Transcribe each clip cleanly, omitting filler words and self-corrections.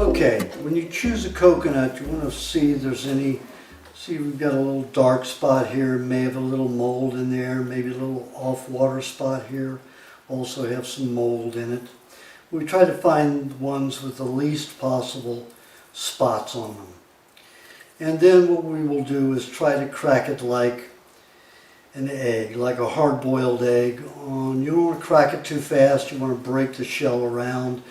Okay, when you choose a coconut, you want to see if there's any, see we've got a little dark spot here, may have a little mold in there, maybe a little off-water spot here, also have some mold in it. We try to find ones with the least possible spots on them. And then what we will do is try to crack it like an egg, like a hard-boiled egg. You don't want to crack it too fast, you want to break the shell around.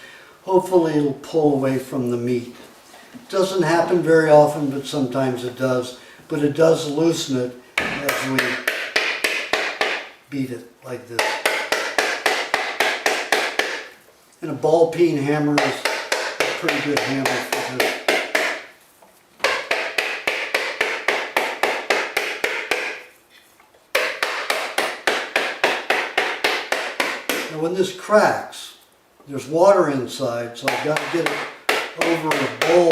Hopefully it'll pull away from the meat. It doesn't happen very often, but sometimes it does. But it does loosen it as we beat it like this. And a ball peen hammer is a pretty good hammer for this. Now when this cracks, there's water inside, so I've got to get it over a bowl.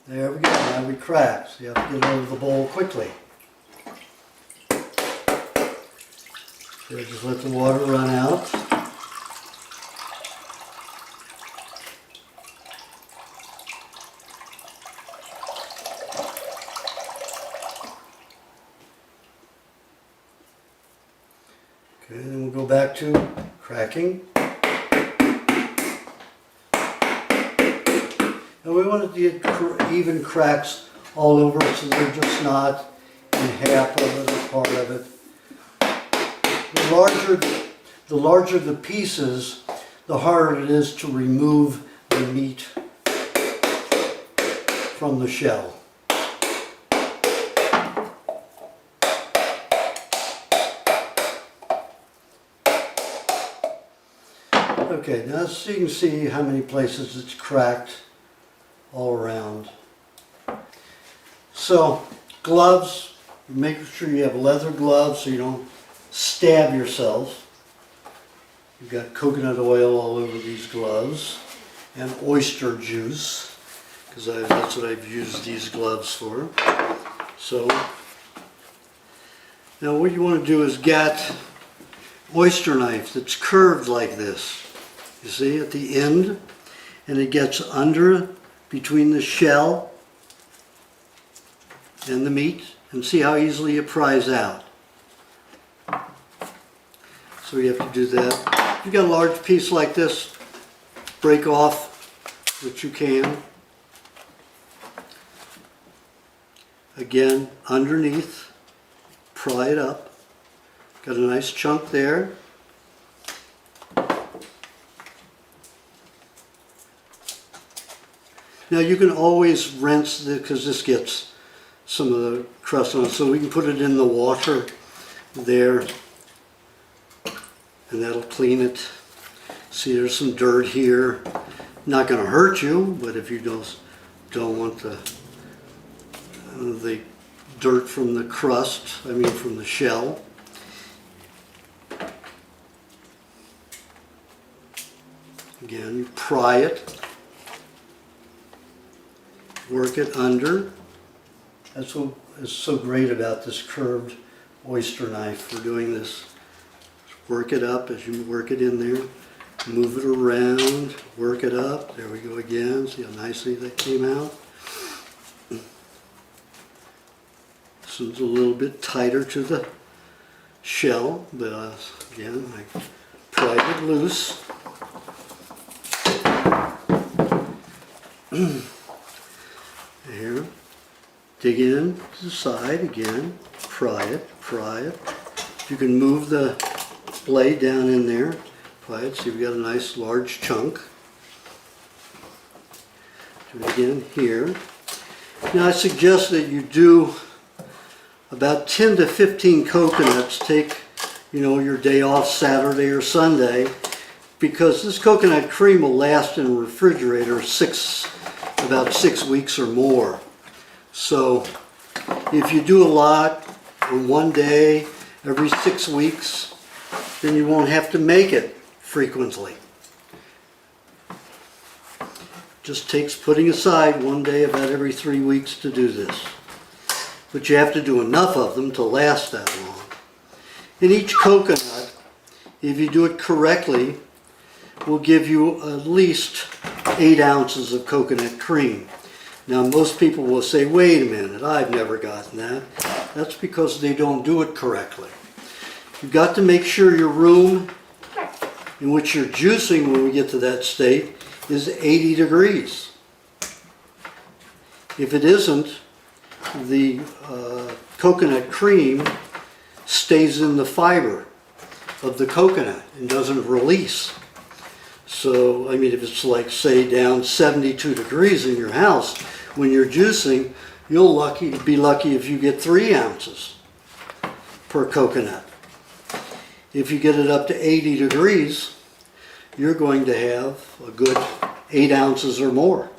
There we go, now we crack. So you have to get it over the bowl quickly. So just let the water run out. Okay, then we'll go back to cracking. And we want to get even cracks all over so they're just not in half of it or part of it. The larger the pieces, the harder it is to remove the meat from the shell. Okay, now so you can see how many places it's cracked all around. So, gloves, make sure you have leather gloves so you don't stab yourself. You've got coconut oil all over these gloves and oyster juice, because that's what I've used these gloves for. So, now what you want to do is get oyster knife that's curved like this. You see at the end, and it gets under between the shell and the meat, and see how easily it pries out. So you have to do that. If you've got a large piece like this, break off what you can. Again, underneath, pry it up. Got a nice chunk there. Now you can always rinse it because this gets some of the crust on it, so we can put it in the water there and that'll clean it. See, there's some dirt here. Not going to hurt you, but if you don't want the dirt from the crust, from the shell. Again, you pry it. Work it under. That's what is so great about this curved oyster knife for doing this. Work it up as you work it in there. Move it around, work it up. There we go again. See how nicely that came out? This one's a little bit tighter to the shell, but again, I pried it loose. Here, dig in to the side again, pry it. You can move the blade down in there, pry it, so you've got a nice large chunk. Do it again here. Now I suggest that you do about 10 to 15 coconuts. Take, your day off Saturday or Sunday, because this coconut cream will last in a refrigerator about 6 weeks or more. So if you do a lot on one day every 6 weeks, then you won't have to make it frequently. Just takes putting aside one day about every 3 weeks to do this. But you have to do enough of them to last that long. In each coconut if you do it correctly, will give you at least 8 ounces of coconut cream. Now most people will say, wait a minute, I've never gotten that. That's because they don't do it correctly. You've got to make sure your room in which you're juicing when we get to that state is 80 degrees. If it isn't, the coconut cream stays in the fiber of the coconut and doesn't release. So, I mean, if it's like, say, down 72 degrees in your house, when you're juicing, you'll be lucky if you get 3 ounces per coconut. If you get it up to 80 degrees, you're going to have a good 8 ounces or more.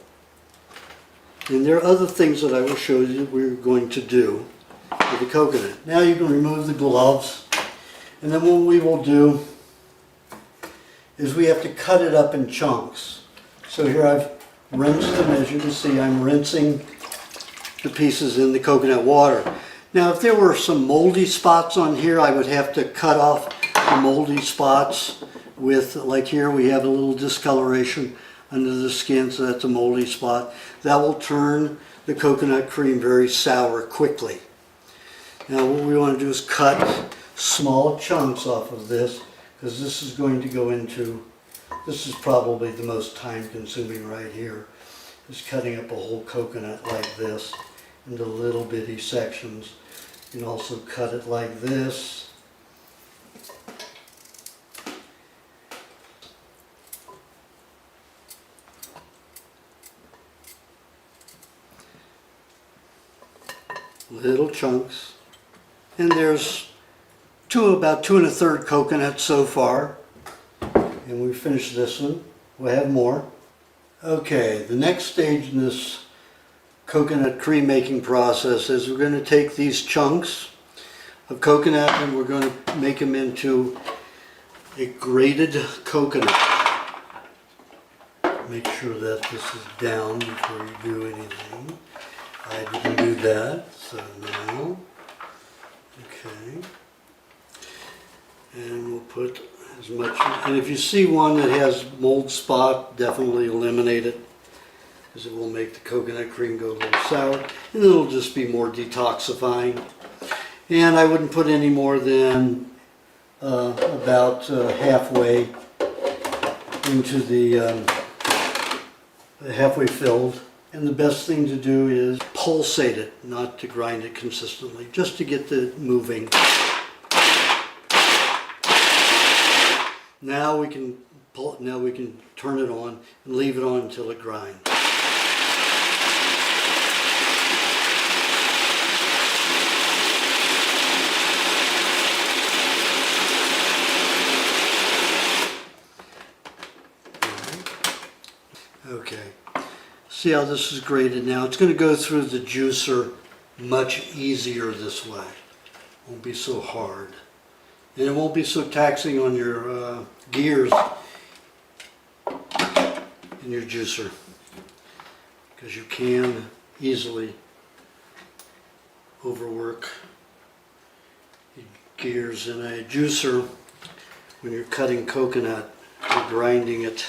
And there are other things that I will show you that we're going to do with the coconut. Now you can remove the gloves, and then what we will do is we have to cut it up in chunks. So here I've rinsed them. As you can see, I'm rinsing the pieces in the coconut water. Now if there were some moldy spots on here, I would have to cut off the moldy spots with, like here we have a little discoloration under the skin, so that's a moldy spot. That will turn the coconut cream very sour quickly. Now what we want to do is cut small chunks off of this, because this is going to go into, this is probably the most time consuming right here, is cutting up a whole coconut like this into little bitty sections. You can also cut it like this. Little chunks. And there's about 2 1/3 coconuts so far. And we finished this one. We'll have more. Okay, the next stage in this coconut cream making process is we're going to take these chunks of coconut and we're going to make them into a grated coconut. Make sure that this is down before you do anything. I didn't do that, so now, okay. And we'll put as much, and if you see one that has mold spot, definitely eliminate it, because it will make the coconut cream go a little sour, and it'll just be more detoxifying. And I wouldn't put any more than about halfway into the halfway filled. And the best thing to do is pulsate it, not to grind it consistently, just to get it moving. Now we can turn it on and leave it on until it grinds. Okay. See how this is grated now? It's going to go through the juicer much easier this way. It won't be so hard. And it won't be so taxing on your gears in your juicer, because you can easily overwork your gears in a juicer. When you're cutting coconut, you're grinding it,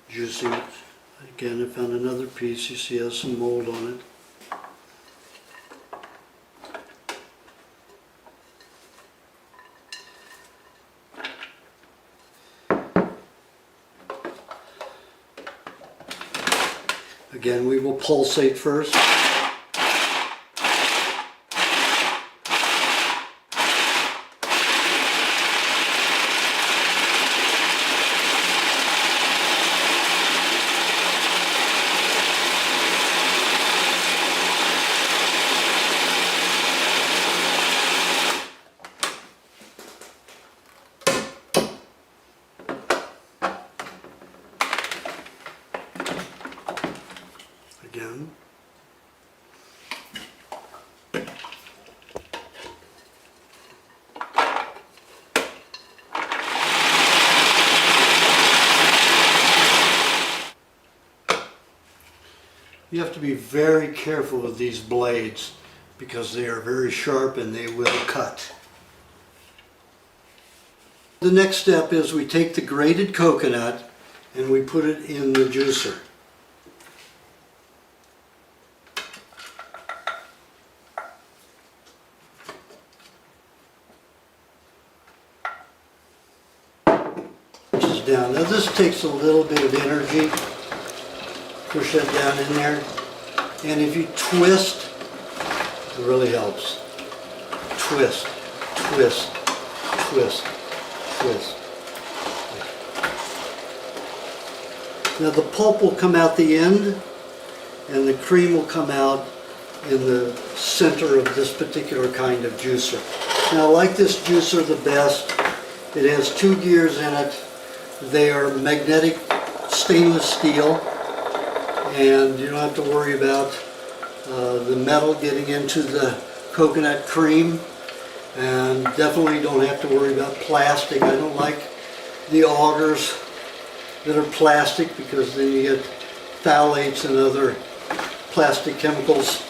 juicing it. Again, I found another piece. You see it has some mold on it. Again, we will pulsate first. Again. You have to be very careful with these blades because they are very sharp and they will cut. The next step is we take the grated coconut and we put it in the juicer. Down. Now this takes a little bit of energy. Push that down in there. And if you twist, it really helps. Twist, twist, twist, twist. Now the pulp will come out the end and the cream will come out in the center of this particular kind of juicer. Now I like this juicer the best. It has 2 gears in it. They are magnetic stainless steel, and you don't have to worry about the metal getting into the coconut cream, and definitely don't have to worry about plastic. I don't like the augers that are plastic because then you get phthalates and other plastic chemicals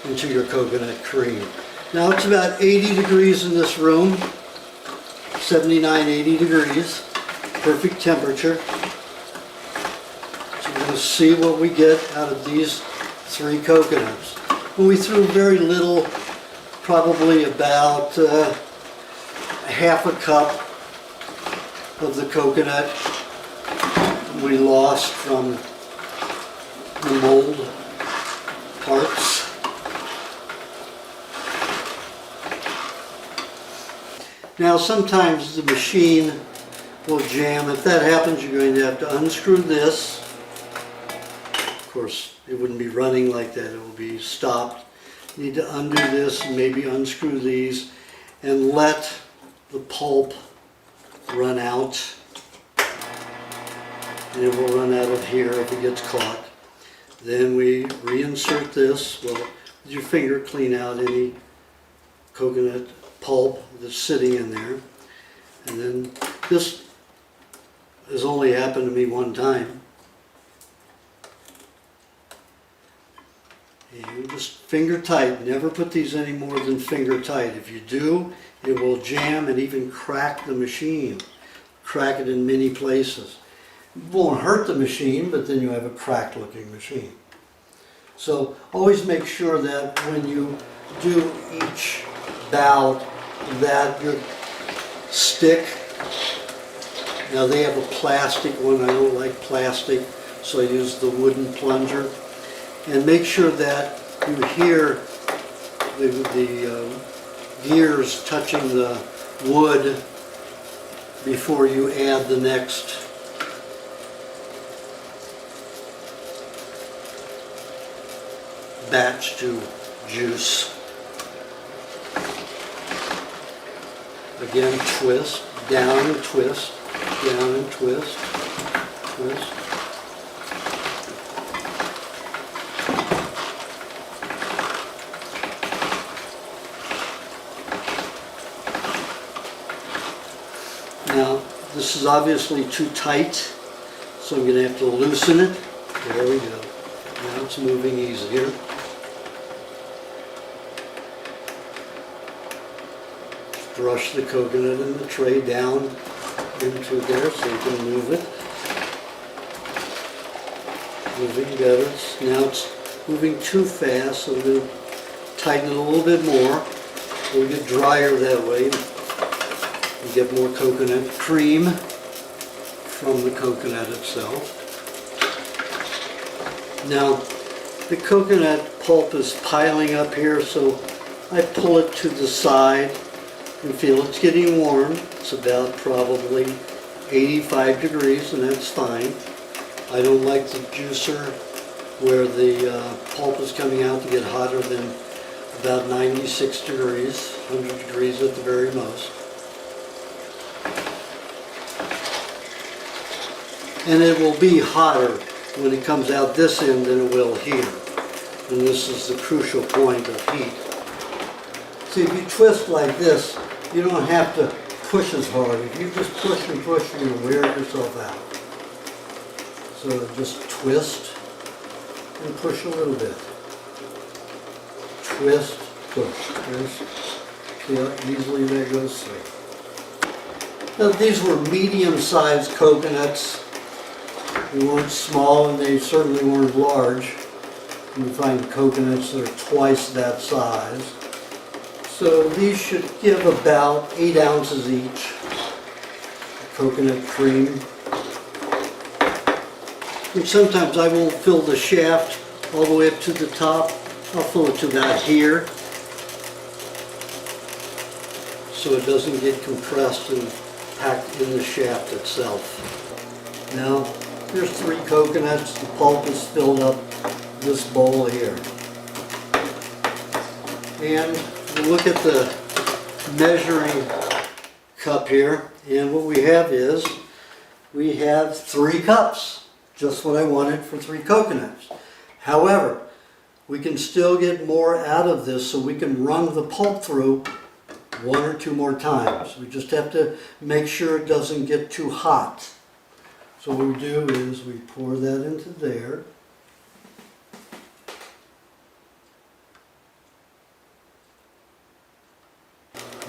into your coconut cream. Now it's about 80 degrees in this room, 79, 80 degrees. Perfect temperature. So we're going to see what we get out of these 3 coconuts. And we threw very little, probably about half a cup of the coconut we lost from the mold parts. Now sometimes the machine will jam. If that happens, you're going to have to unscrew this. Of course, it wouldn't be running like that. It will be stopped. You need to undo this and maybe unscrew these and let the pulp run out. And it will run out of here if it gets caught. Then we reinsert this. Well, with your finger, clean out any coconut pulp that's sitting in there. And then this has only happened to me one time. And you just finger tight. Never put these any more than finger tight. If you do, it will jam and even crack the machine. Crack it in many places. It won't hurt the machine, but then you have a cracked looking machine. So always make sure that when you do each bout that your stick, now they have a plastic one. I don't like plastic, so I use the wooden plunger. And make sure that you hear the gears touching the wood before you add the next batch to juice. Again, twist, down and twist, down and twist, twist. Now, this is obviously too tight, so I'm going to have to loosen it. There we go. Now it's moving easier. Brush the coconut in the tray down into there so you can move it. Moving better. Now it's moving too fast, so I'm going to tighten it a little bit more. It'll get drier that way. You get more coconut cream from the coconut itself. Now the coconut pulp is piling up here, so I pull it to the side. You feel it's getting warm. It's about probably 85 degrees, and that's fine. I don't like the juicer where the pulp is coming out to get hotter than about 96 degrees, 100 degrees at the very most. And it will be hotter when it comes out this end than it will here. And this is the crucial point of heat. See, if you twist like this, you don't have to push as hard. If you just push and push, you'll wear yourself out. So just twist and push a little bit. Twist, push, twist. See how easily that goes through. Now, these were medium-sized coconuts. They weren't small and they certainly weren't large. You can find coconuts that are twice that size. So these should give about 8 ounces each. Coconut cream. And sometimes I won't fill the shaft all the way up to the top. I'll fill it to about here, so it doesn't get compressed and packed in the shaft itself. Now, here's 3 coconuts. The pulp is filled up this bowl here. And we look at the measuring cup here, and what we have is, we have 3 cups, just what I wanted for 3 coconuts. However, we can still get more out of this, so we can run the pulp through 1 or 2 more times. We just have to make sure it doesn't get too hot. So what we do is we pour that into there.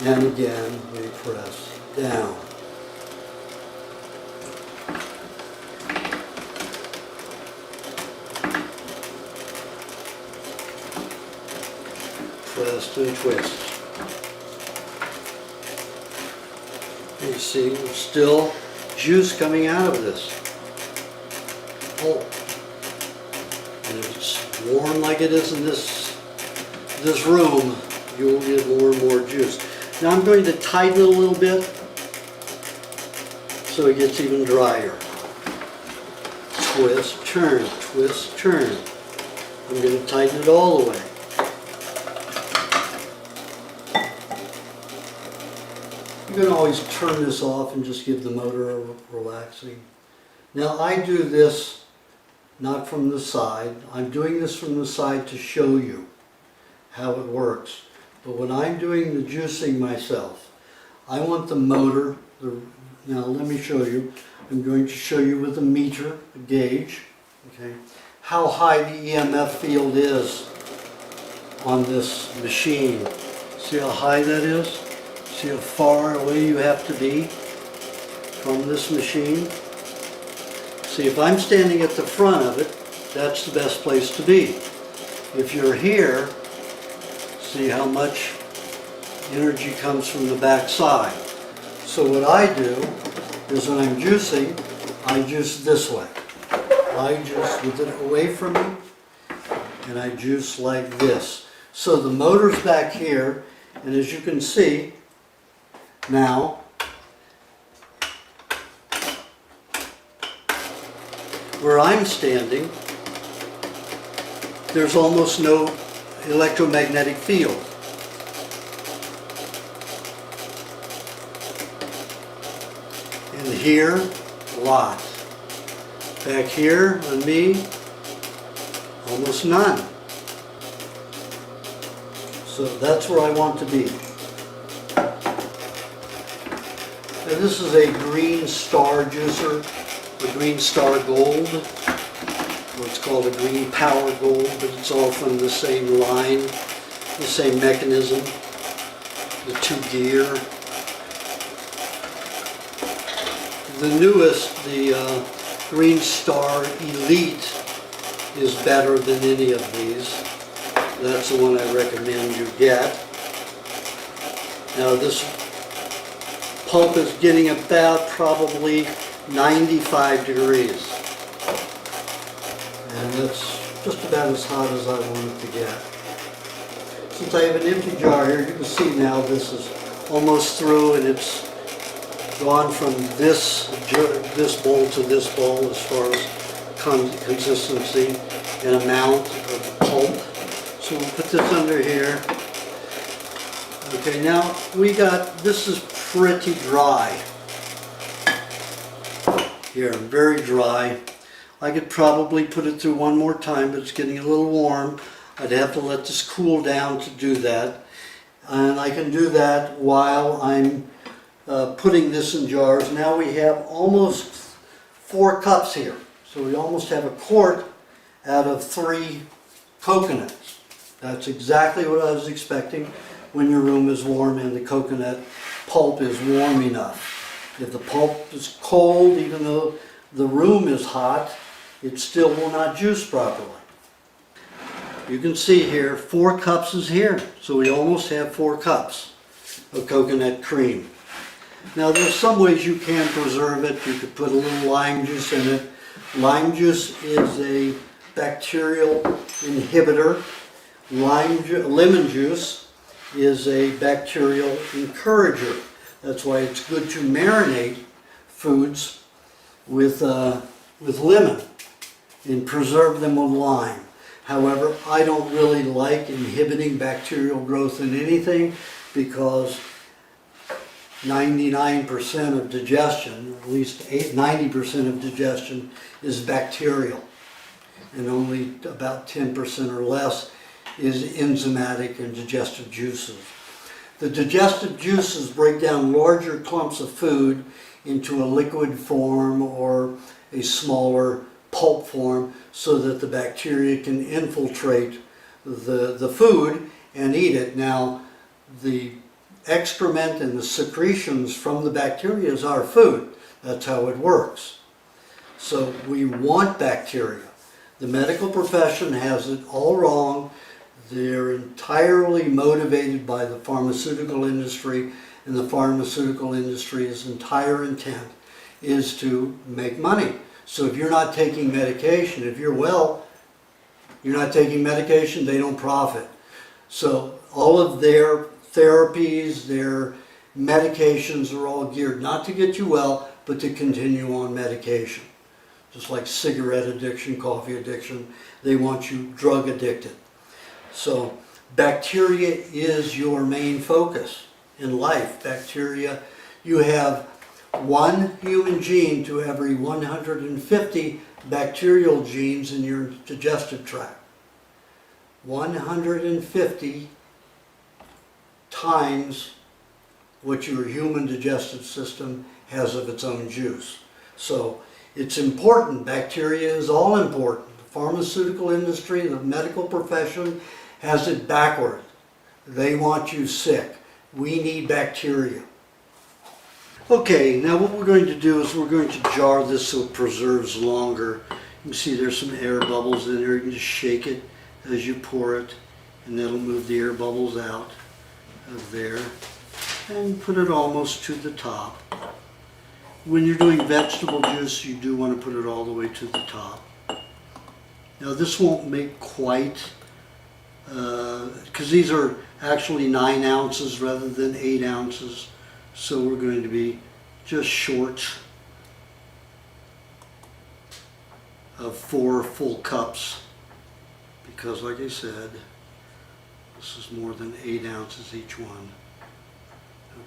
And again, we press down. Press and twist. You see, there's still juice coming out of this. Oh, and if it's warm like it is in this room, you will get more and more juice. Now I'm going to tighten it a little bit so it gets even drier. Twist, turn, twist, turn. I'm going to tighten it all the way. You can always turn this off and just give the motor a relaxing. Now I do this not from the side. I'm doing this from the side to show you how it works. But when I'm doing the juicing myself, I want the motor, now let me show you. I'm going to show you with a meter, a gauge, okay, how high the EMF field is on this machine. See how high that is? See how far away you have to be from this machine? See, if I'm standing at the front of it, that's the best place to be. If you're here, see how much energy comes from the back side. So what I do is when I'm juicing, I juice this way. I juice with it away from me, and I juice like this. So the motor's back here, and as you can see, now, where I'm standing, there's almost no electromagnetic field. And here, a lot. Back here on me, almost none. So that's where I want to be. And this is a Green Star juicer, the Green Star Gold. What's called a Green Power Gold, but it's all from the same line, the same mechanism, the 2-gear. The newest, the Green Star Elite, is better than any of these. That's the one I recommend you get. Now this pulp is getting about probably 95 degrees. And that's just about as hot as I want it to get. Since I have an empty jar here, you can see now this is almost through, and it's gone from this bowl to this bowl as far as consistency and amount of pulp. So we'll put this under here. Okay, now this is pretty dry. Here, very dry. I could probably put it through one more time, but it's getting a little warm. I'd have to let this cool down to do that. And I can do that while I'm putting this in jars. Now we have almost 4 cups here. So we almost have a quart out of 3 coconuts. That's exactly what I was expecting when your room is warm and the coconut pulp is warm enough. If the pulp is cold, even though the room is hot, it still will not juice properly. You can see here, 4 cups is here. So we almost have 4 cups of coconut cream. Now there's some ways you can preserve it. You could put a little lime juice in it. Lime juice is a bacterial inhibitor. Lemon juice is a bacterial encourager. That's why it's good to marinate foods with lemon and preserve them with lime. However, I don't really like inhibiting bacterial growth in anything because 99% of digestion, at least 90% of digestion is bacterial, and only about 10% or less is enzymatic and digestive juices. The digestive juices break down larger clumps of food into a liquid form or a smaller pulp form so that the bacteria can infiltrate the food and eat it. Now, the excrement and the secretions from the bacteria is our food. That's how it works. So we want bacteria. The medical profession has it all wrong. They're entirely motivated by the pharmaceutical industry, and the pharmaceutical industry's entire intent is to make money. So if you're not taking medication, if you're well, you're not taking medication, they don't profit. So all of their therapies, their medications are all geared not to get you well, but to continue on medication. Just like cigarette addiction, coffee addiction, they want you drug addicted. So bacteria is your main focus in life. Bacteria, you have 1 human gene to every 150 bacterial genes in your digestive tract. 150 times what your human digestive system has of its own juice. So it's important. Bacteria is all important. The pharmaceutical industry, the medical profession has it backward. They want you sick. We need bacteria. Okay, now what we're going to do is we're going to jar this so it preserves longer. You can see there's some air bubbles in there. You can just shake it as you pour it, and that'll move the air bubbles out of there. And put it almost to the top. When you're doing vegetable juice, you do want to put it all the way to the top. Now this won't make quite, because these are actually 9 ounces rather than 8 ounces. So we're going to be just short of 4 full cups, because like I said, this is more than 8 ounces each one.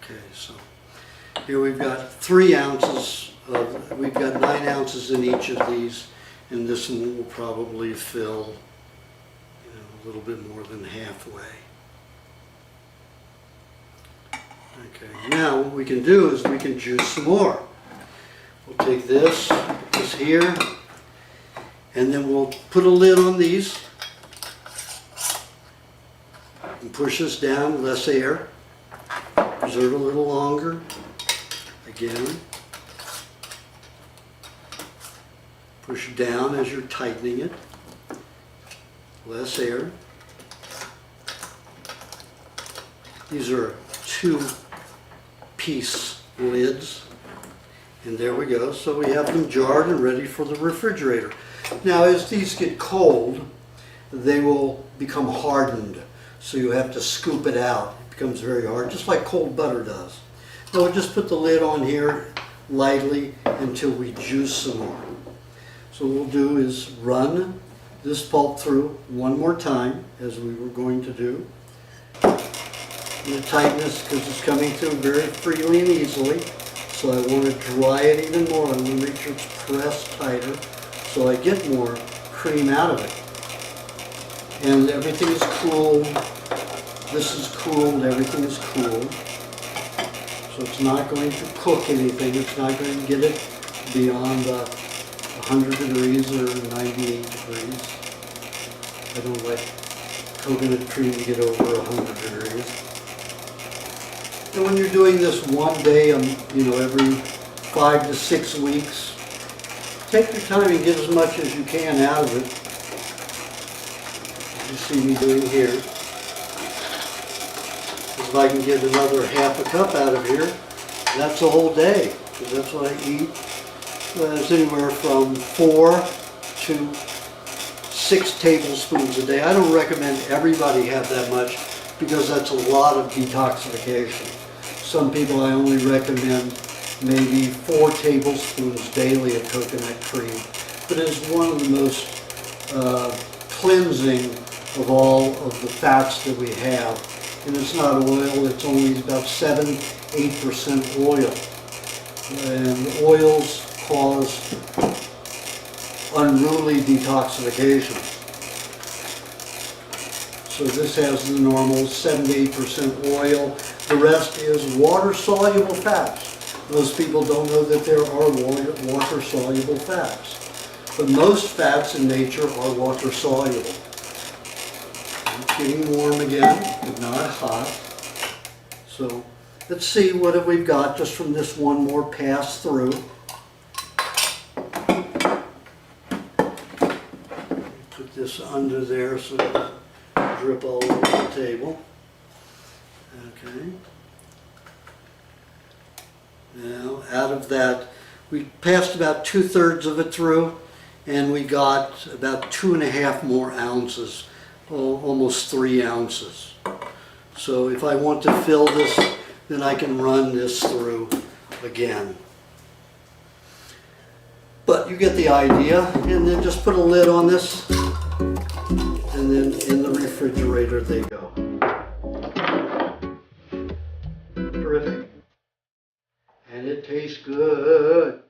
Okay, so here we've got 3 ounces of, we've got 9 ounces in each of these, and this one will probably fill, a little bit more than halfway. Okay, now what we can do is we can juice some more. We'll take this, put this here, and then we'll put a lid on these and push this down, less air, preserve a little longer. Again, push down as you're tightening it, less air. These are 2-piece lids, and there we go. So we have them jarred and ready for the refrigerator. Now as these get cold, they will become hardened, so you have to scoop it out. It becomes very hard, just like cold butter does. Now we'll just put the lid on here lightly until we juice some more. So what we'll do is run this pulp through one more time, as we were going to do. I'm going to tighten this because it's coming through very freely and easily. So I want to dry it even more. I want to make sure it's pressed tighter so I get more cream out of it. And everything is cool. This is cooled, everything is cooled. So it's not going to cook anything. It's not going to get it beyond 100 degrees or 98 degrees. I don't like coconut cream to get over 100 degrees. And when you're doing this one day, every 5 to 6 weeks. Take your time and get as much as you can out of it. As you see me doing here. If I can get another half a cup out of here, that's a whole day, because that's what I eat. It's anywhere from 4 to 6 tablespoons a day. I don't recommend everybody have that much because that's a lot of detoxification. Some people I only recommend maybe 4 tablespoons daily of coconut cream. But it's one of the most cleansing of all of the fats that we have. And it's not oil, it's only about 7–8% oil. And oils cause unruly detoxification. So this has the normal 7–8% oil. The rest is water-soluble fats. Most people don't know that there are water-soluble fats. But most fats in nature are water-soluble. It's getting warm again, but not hot. So let's see what we've got just from this one more pass through. Put this under there so it doesn't drip all over the table. Okay. Now, out of that, we passed about 2/3 of it through, and we got about 2½ more ounces, almost 3 ounces. So if I want to fill this, then I can run this through again. But you get the idea, and then just put a lid on this, and then in the refrigerator they go. Terrific. And it tastes good.